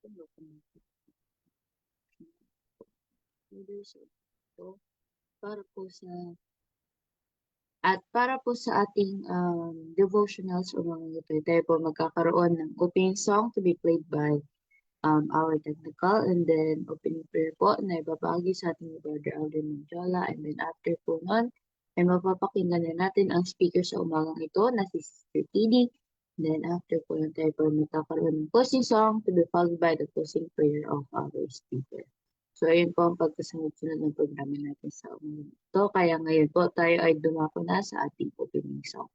So, para po sa para po sa ating devotionals o mga ito, tayo po magkakaroon ng opening song to be played by our technical, and then opening prayer po na ibabahagi sa ating ni Brother Alden Manjola, and then after po nun ay mapapakinggan na natin ang speaker sa umagang ito na si Sister TD. Then after po nun tayo po magkakaroon ng closing song to be followed by the closing prayer of our speaker. So, ayun po ang pagkasunod-sunod ng programa natin sa umagang ito. Kaya ngayon po tayo ay dumako na sa ating opening song.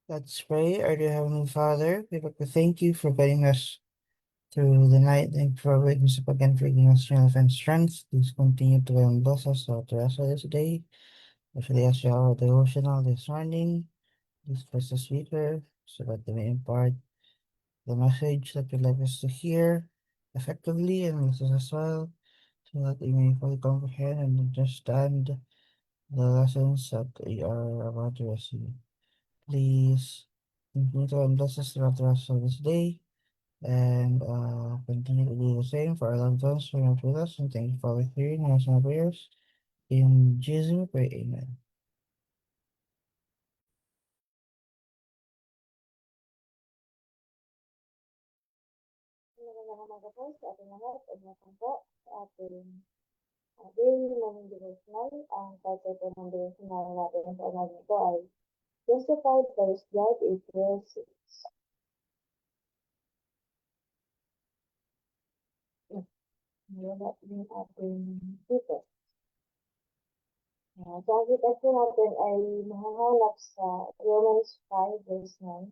Let's pray. Our dear Heavenly Father, we would like to thank you for guiding us through the night and for waking us up again, for giving us strength and strength. Please continue to bless us throughout the rest of this day, especially as you have our devotional this morning. Please bless the speaker so that they may impart the message that you'd like us to hear effectively and listen as well, so that we may fully comprehend and understand the lessons that we are about to receive. Please continue to bless us throughout the rest of this day, and continue to do the same for our loved ones who are with us. And thank you for hearing and answering our prayers. In Jesus we pray, amen. Magandang umaga po sa ating lahat at welcome po sa ating daily morning devotional. Ang title po ng devotional natin sa umaga ito ay justified by his blood, April 6. Wala yung ating dito. So, ang kita natin ay mahahanap sa Romans 5 verse 9.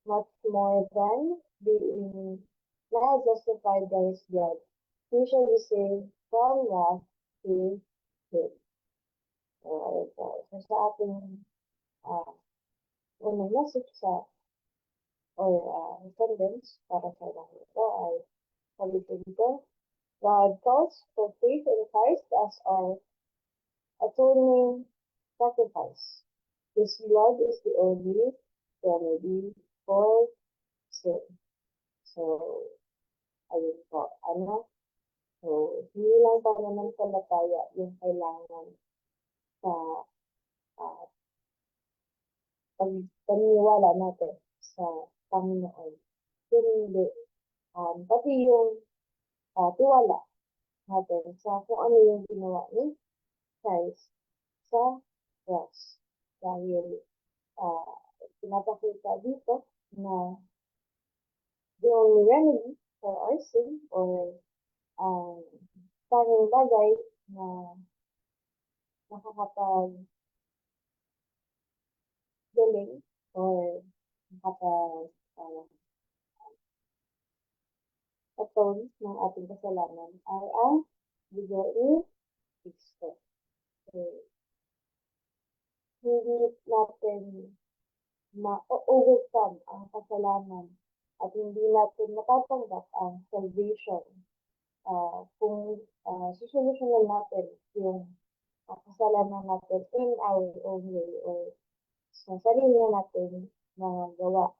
Much more than being now justified by his blood, we shall be saved from wrath through him. So sa ating unang message or sentence para sa lang ito ay sabi dito, God calls for faith in Christ as our atoning sacrifice. His blood is the only remedy for sin. So, ayun po, So, hindi lang pananampalataya yung kailangan sa uh, pagpaniwala natin sa Panginoon. Hindi, pati yung tiwala natin sa kung ano yung ginawa ni Christ sa cross. Dahil pinapakita dito na the only remedy for our sin or tanging bagay na nakakapag-galing or atone ng ating kasalanan ay ang dugo ni Kristo. So, hindi natin ma-overcome ang kasalanan at hindi natin matatanggap ang salvation kung susolusyonan natin yung kasalanan natin in our own way or sa sarili natin na gawa.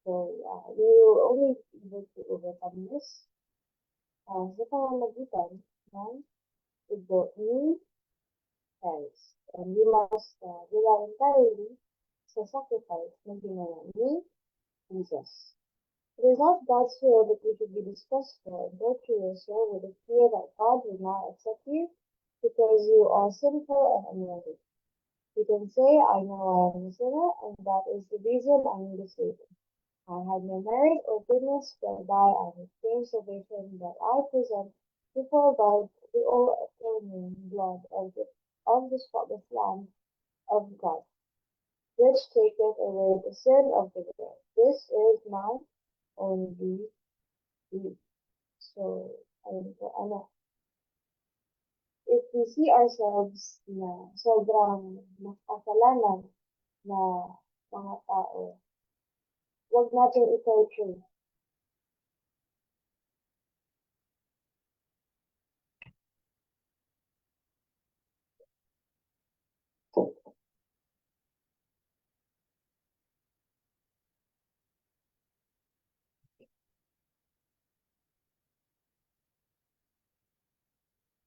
So, we will only be able to overcome this sa pamamagitan ng dugo ni Christ. And we must rely entirely sa sacrifice na ginawa ni Jesus. It is not God's will that you should be distrustful and go through your soul with the fear that God will not accept you because you are sinful and unworthy. You can say, I know I am a sinner, and that is the reason I need a Savior. I have no merit or goodness whereby I have obtained salvation, but I present before God the all-atoning blood of the spotless Lamb of God, which taketh away the sin of the world. This is my only deed. So, if we see ourselves na sobrang makasalanan na mga tao, huwag natin i-torture.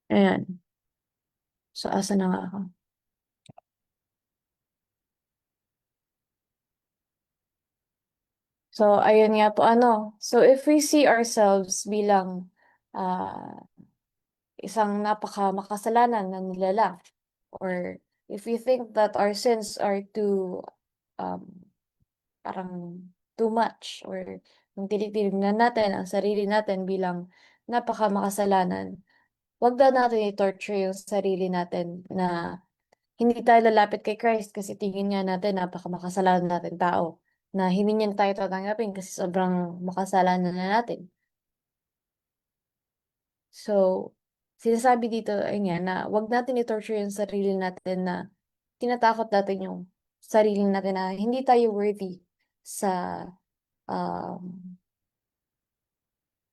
Ayan. So, asa na nga ako? So, ayun nga po, So, if we see ourselves bilang isang makasalanan na nilala, or if we think that our sins are parang too much, or kung tinitingnan natin ang sarili natin bilang makasalanan, wag daw natin i-torture yung sarili natin na hindi tayo lalapit kay Christ kasi tingin nga natin makasalanan natin tao, na hindi niya tayo tatanggapin kasi sobrang makasalanan na natin. So, sinasabi dito ay nga na wag natin i-torture yung sarili natin na tinatakot natin yung sarili natin na hindi tayo worthy sa um,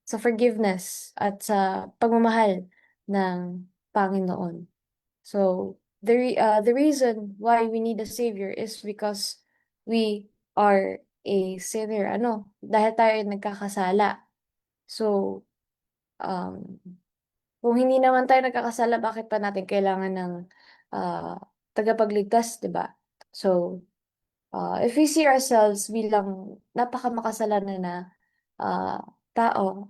sa forgiveness at sa pagmamahal ng Panginoon. So, the reason why we need a Savior is because we are a sinner. Dahil tayo ay nagkakasala. So, um, kung hindi naman tayo nagkakasala, bakit pa natin kailangan ng tagapagligtas, di ba? So, if we see ourselves bilang napakamakasalanan na tao,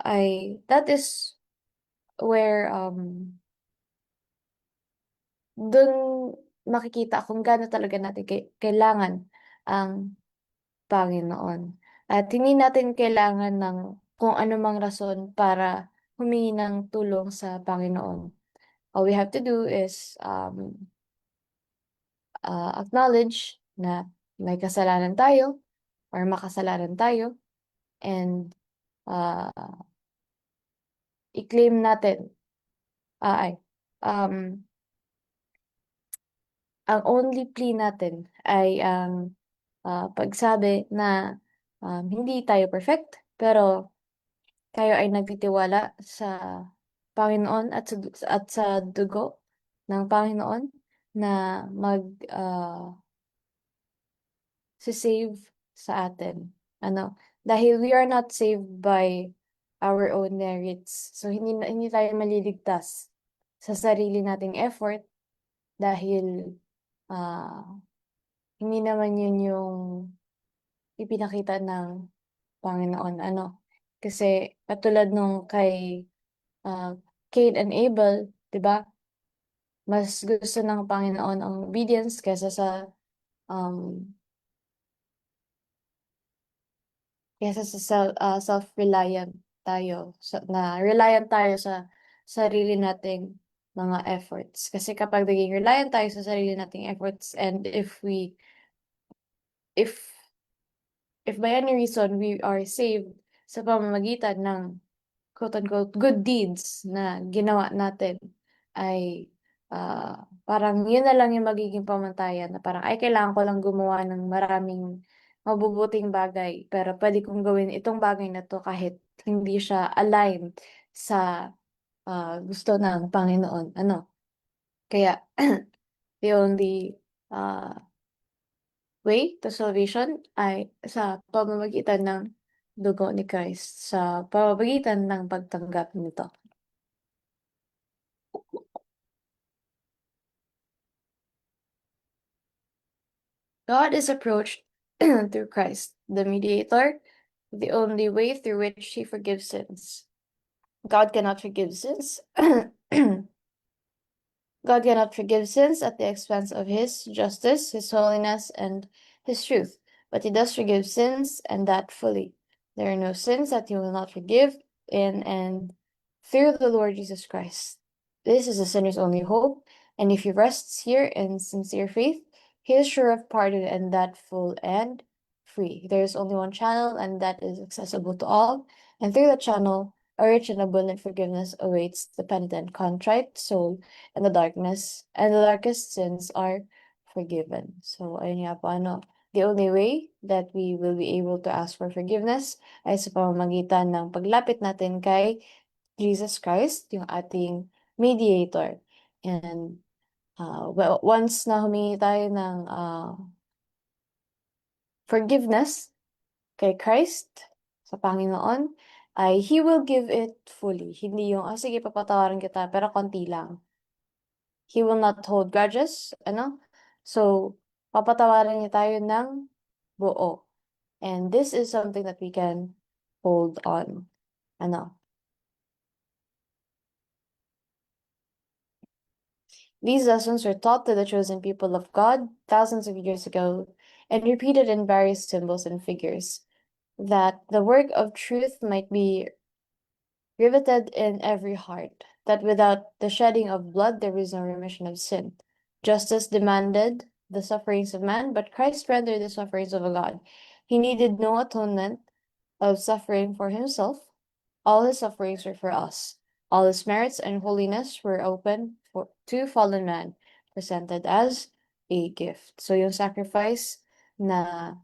that is where dun makikita kung gaano talaga natin kailangan ang Panginoon. At hindi natin kailangan ng kung anumang rason para humingi ng tulong sa Panginoon. All we have to do is acknowledge na may kasalanan tayo or makasalanan tayo, and uh, i-claim natin, ay, um, ang only plea natin ay ang pagsabi na hindi tayo perfect, pero tayo ay nagtitiwala sa Panginoon at sa dugo ng Panginoon na save sa atin. Ano, dahil we are not saved by our own merits. So hindi tayo maliligtas sa sarili nating effort dahil hindi naman yun yung ipinakita ng Panginoon. Ano, kasi katulad nung kay Cain and Abel, 'di ba? Mas gusto ng Panginoon ang obedience um kaysa sa self-reliant tayo, na reliant tayo sa sarili nating mga efforts. Kasi kapag naging reliant tayo sa sarili nating efforts, and if if by any reason we are saved sa pamamagitan ng quote-unquote good deeds na ginawa natin, ay parang yun na lang yung magiging pamantayan, na parang ay kailangan ko lang gumawa ng maraming mabubuting bagay, pero pwede kong gawin itong bagay na 'to kahit hindi siya aligned sa gusto ng Panginoon, ano. Kaya the only way to salvation ay sa pamamagitan ng dugo ni Christ, sa pamamagitan ng pagtanggap nito. God is approached through Christ, the mediator, the only way through which he forgives sins. God cannot forgive sins. God cannot forgive sins at the expense of his justice, his holiness, and his truth, but he does forgive sins, and that fully. There are no sins that he will not forgive in and through the Lord Jesus Christ. This is a sinner's only hope, and if he rests here in sincere faith, he is sure of pardon, and that full and free. There is only one channel, and that is accessible to all, and through that channel, a rich and abundant forgiveness awaits the penitent, contrite soul, and the darkest sins are forgiven. So, ayun nga po, the only way that we will be able to ask for forgiveness ay sa pamamagitan ng paglapit natin kay Jesus Christ, yung ating mediator. And well, once na humingi tayo ng forgiveness kay Christ, sa Panginoon, ay He will give it fully. Hindi yung, sige, papatawarin kita, pero konti lang. He will not hold grudges, ano? So, papatawarin niya tayo ng buo. And this is something that we can hold on. Ano? These lessons were taught to the chosen people of God thousands of years ago and repeated in various symbols and figures, that the work of truth might be riveted in every heart, that without the shedding of blood there is no remission of sin. Justice demanded the sufferings of man, but Christ rendered the sufferings of a God. He needed no atonement of suffering for himself. All his sufferings were for us. All his merits and holiness were open to fallen man, presented as a gift. So yung sacrifice na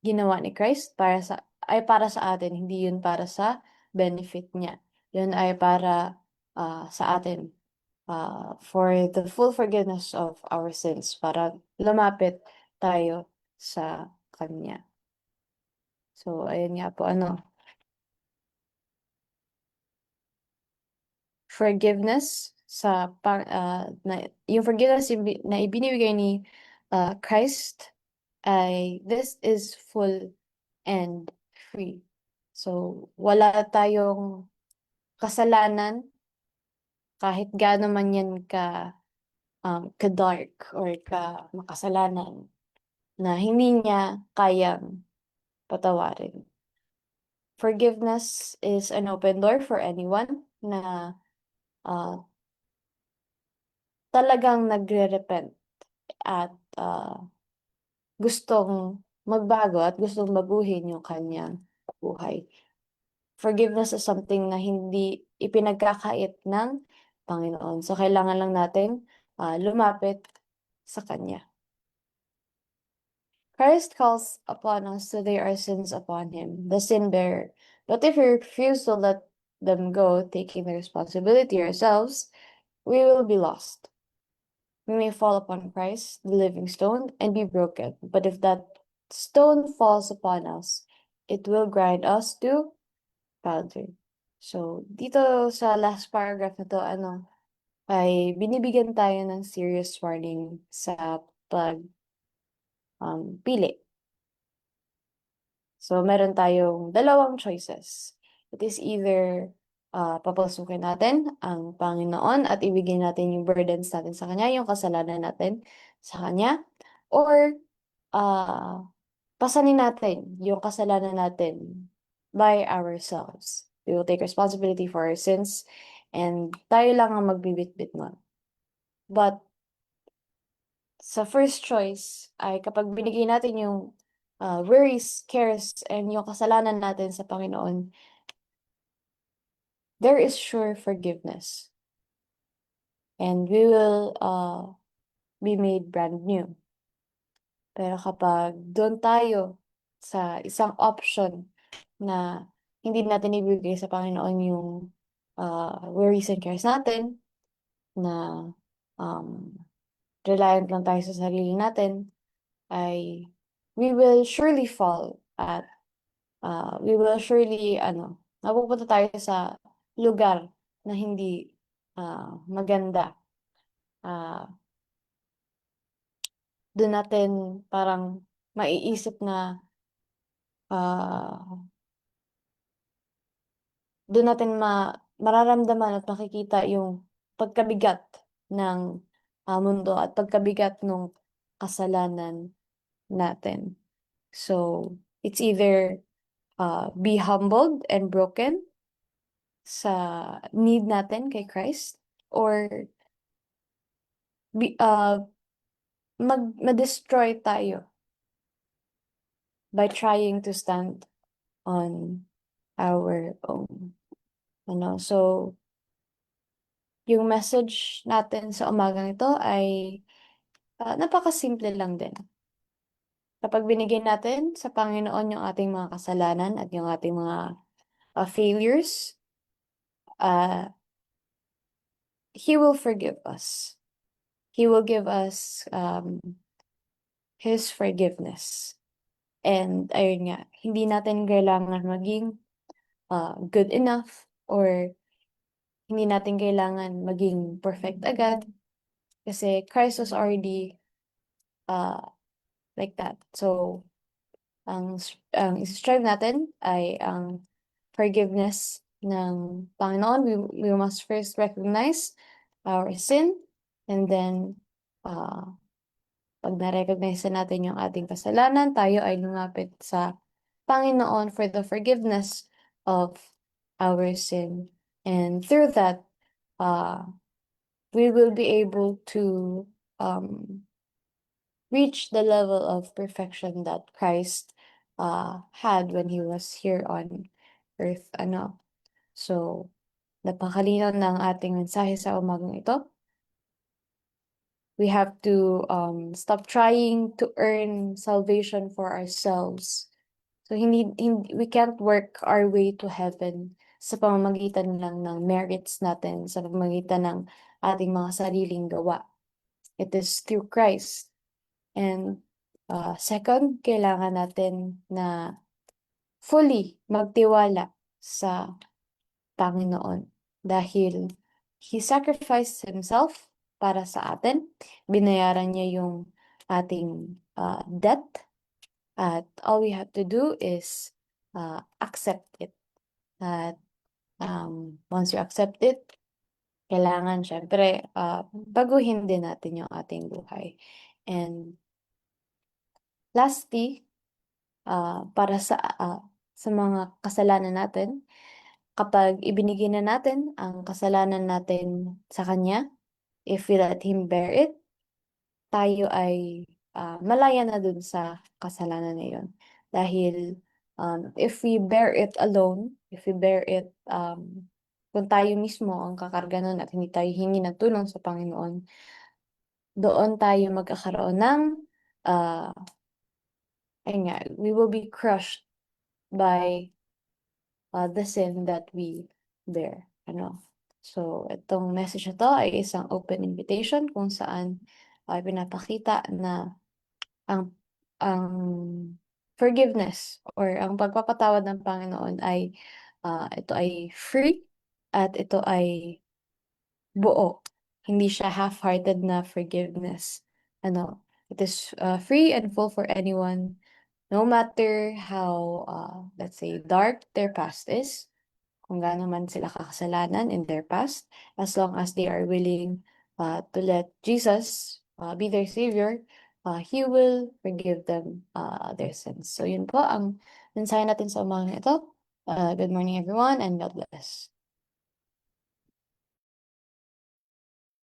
ginawa ni Christ para sa atin, hindi yun para sa benefit niya. Yun ay para sa atin, for the full forgiveness of our sins, para lumapit tayo sa Kanya. So, ayun nga po, forgiveness yung forgiveness na ibinibigay ni Christ, ay this is full and free. So, wala tayong kasalanan kahit gaano man yan ka-dark or makasalanan na hindi niya kayang patawarin. Forgiveness is an open door for anyone na talagang nagre-repent at gustong magbago at gustong baguhin yung kanyang buhay. Forgiveness is something na hindi ipinagkakait ng Panginoon. So, kailangan lang natin lumapit sa Kanya. Christ calls upon us to lay our sins upon Him, the sin bearer. But if we refuse to let them go, taking the responsibility ourselves, we will be lost. We may fall upon Christ, the living stone, and be broken. But if that stone falls upon us, it will grind us to powder. So, dito sa last paragraph na to, ay binibigyan tayo ng serious warning sa pili. So, meron tayong dalawang choices. It is either papasukin natin ang Panginoon at ibigay natin yung burdens natin sa Kanya, yung kasalanan natin sa Kanya, or pasanin natin yung kasalanan natin by ourselves. We will take responsibility for our sins and tayo lang ang magbibitbit nun. But sa first choice ay kapag binigay natin yung worries, cares, and yung kasalanan natin sa Panginoon, there is sure forgiveness. And we will be made brand new. Pero kapag doon tayo sa isang option na hindi natin ibigay sa Panginoon yung worries and cares natin, na reliant lang tayo sa sarili natin, ay we will surely fall at we will surely, mapupunta tayo sa lugar na hindi maganda. Doon natin parang maiisip na doon natin mararamdaman at makikita yung pagkabigat ng mundo at pagkabigat ng kasalanan natin. So, it's either be humbled and broken sa need natin kay Christ, or ma-destroy tayo by trying to stand on our own. So, yung message natin sa umagang ito ay napakasimple lang din. Kapag binigay natin sa Panginoon yung ating mga kasalanan at yung ating mga failures, He will forgive us. He will give us His forgiveness. And ayun nga, hindi natin kailangan maging good enough or hindi natin kailangan maging perfect agad kasi Christ was already like that. So, ang isi-strive natin ay ang forgiveness ng Panginoon. We must first recognize our sin, and then pag na-recognize natin yung ating kasalanan, tayo ay lumapit sa Panginoon for the forgiveness of our sin. And through that, we will be able to reach the level of perfection that Christ had when He was here on earth. So, napakalinaw ng ating mensahe sa umagang ito. We have to stop trying to earn salvation for ourselves. So, we can't work our way to heaven sa pamamagitan lang ng merits natin, sa pamamagitan ng ating mga sariling gawa. It is through Christ. And second, kailangan natin na fully magtiwala sa Panginoon dahil He sacrificed Himself para sa atin. Binayaran niya yung ating debt, at all we have to do is accept it. At once you accept it, kailangan siyempre, baguhin din natin yung ating buhay. And lastly, para sa mga kasalanan natin, kapag ibinigay na natin ang kasalanan natin sa Kanya, if we let Him bear it, tayo ay malaya na dun sa kasalanan na yun. Dahil if we bear it alone, if we bear it, kung tayo mismo ang kakarga nun at hindi tayo hingi ng tulong sa Panginoon, doon tayo magkakaroon ng, uh, ayun nga, we will be crushed by the sin that we bear. Ano? So, itong message na to ay isang open invitation kung saan ay pinapakita na ang forgiveness or ang pagpapatawad ng Panginoon ay ito ay free at ito ay buo. Hindi siya half-hearted na forgiveness. Ano, it is free and full for anyone, no matter how, let's say, dark their past is, kung gaano man sila kakasalanan in their past, as long as they are willing to let Jesus be their Savior, He will forgive them their sins. So yun po ang mensahe natin sa umaga na ito. Good morning everyone and God bless.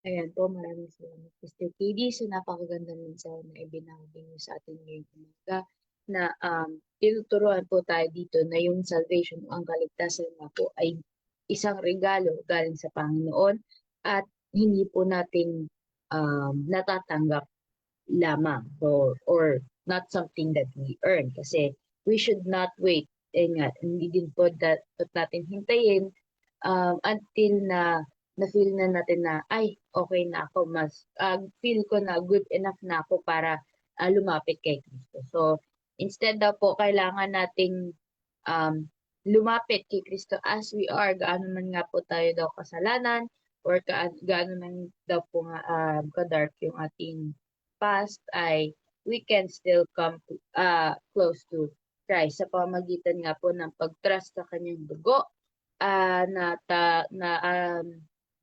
Ayan po, maraming salamat, Mr. KD, sa napakagandang mensahe na ibinahagi niyo sa atin ngayong umaga na tinuturuan po tayo dito na yung salvation o ang kaligtasan nga po ay isang regalo galing sa Panginoon at hindi po natin natatanggap lamang or not something that we earn kasi we should not wait. Nga, hindi din po natin hintayin until na-feel na natin na, ay, okay na ako, feel ko na good enough na ako para lumapit kay Kristo. So, instead daw po, kailangan nating lumapit kay Kristo as we are, gaano man nga po tayo daw kasalanan, or gaano man daw po nga ka-dark yung ating past, ay we can still come close to Christ sa pamagitan nga po ng pag-trust sa kanyang dugo,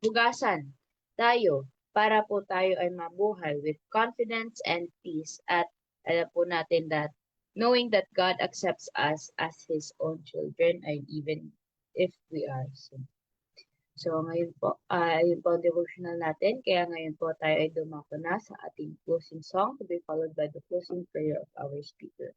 hugasan tayo para po tayo ay mabuhay with confidence and peace at alam po natin that knowing that God accepts us as His own children and even if we are sin. So ngayon po, ayun po ang devotional natin. Kaya ngayon po tayo ay dumako na sa ating closing song to be followed by the closing prayer of our speaker.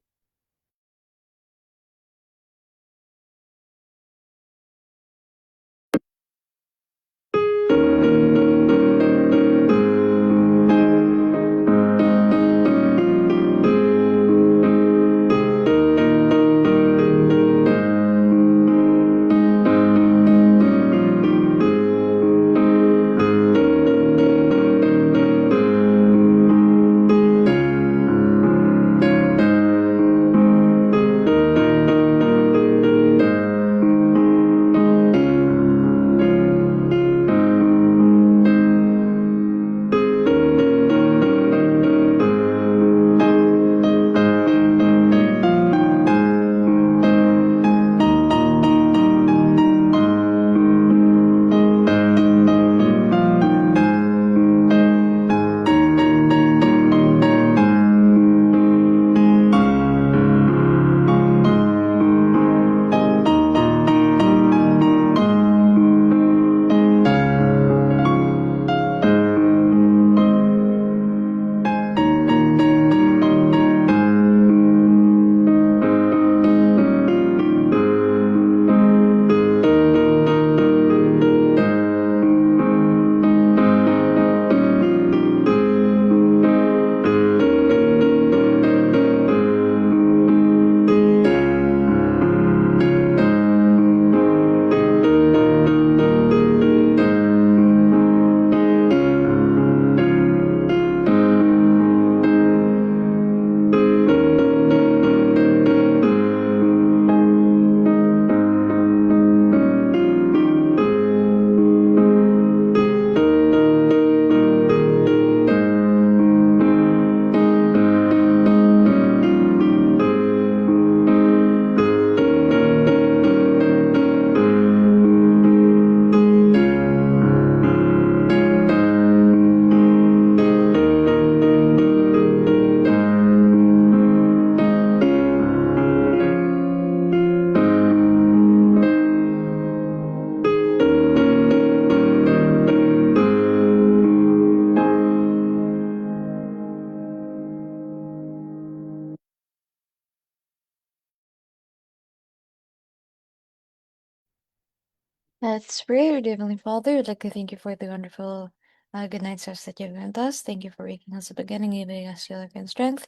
Let's pray. Our dear Heavenly Father, I'd like to thank you for the wonderful good night's rest that you've given us. Thank you for waking us up again and giving us your life and strength.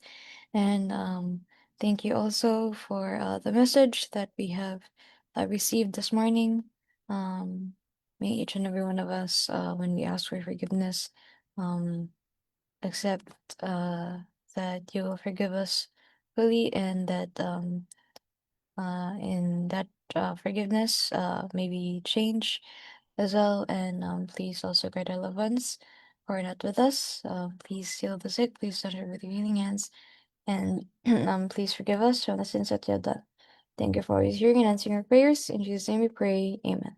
And thank you also for the message that we have received this morning. May each and every one of us, when we ask for forgiveness, accept that you will forgive us fully, and that in that forgiveness, maybe change as well. And please also guide our loved ones who are not with us. Please heal the sick. Please touch her with your healing hands. And please forgive us for the sins that we have done. Thank you for always hearing and answering our prayers. In Jesus' name we pray. Amen.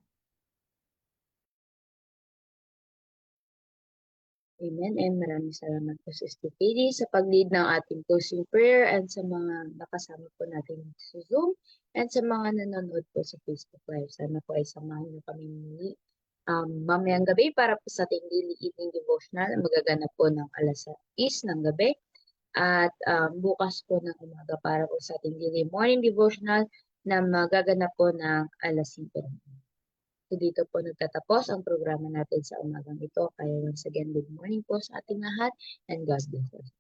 Amen. And maraming salamat po sa Stephen sa pag-lead ng ating closing prayer and sa mga nakasama po natin sa Zoom and sa mga nanonood po sa Facebook Live. Sana po ay samahan niyo kami muli mamayang gabi para po sa ating daily evening devotional. Magaganap po ng alas 6 ng gabi. At bukas po ng umaga para po sa ating daily morning devotional na magaganap po ng alas 5 ng umaga. So dito po nagtatapos ang programa natin sa umagang ito. Kaya once again, good morning po sa ating lahat and God bless us.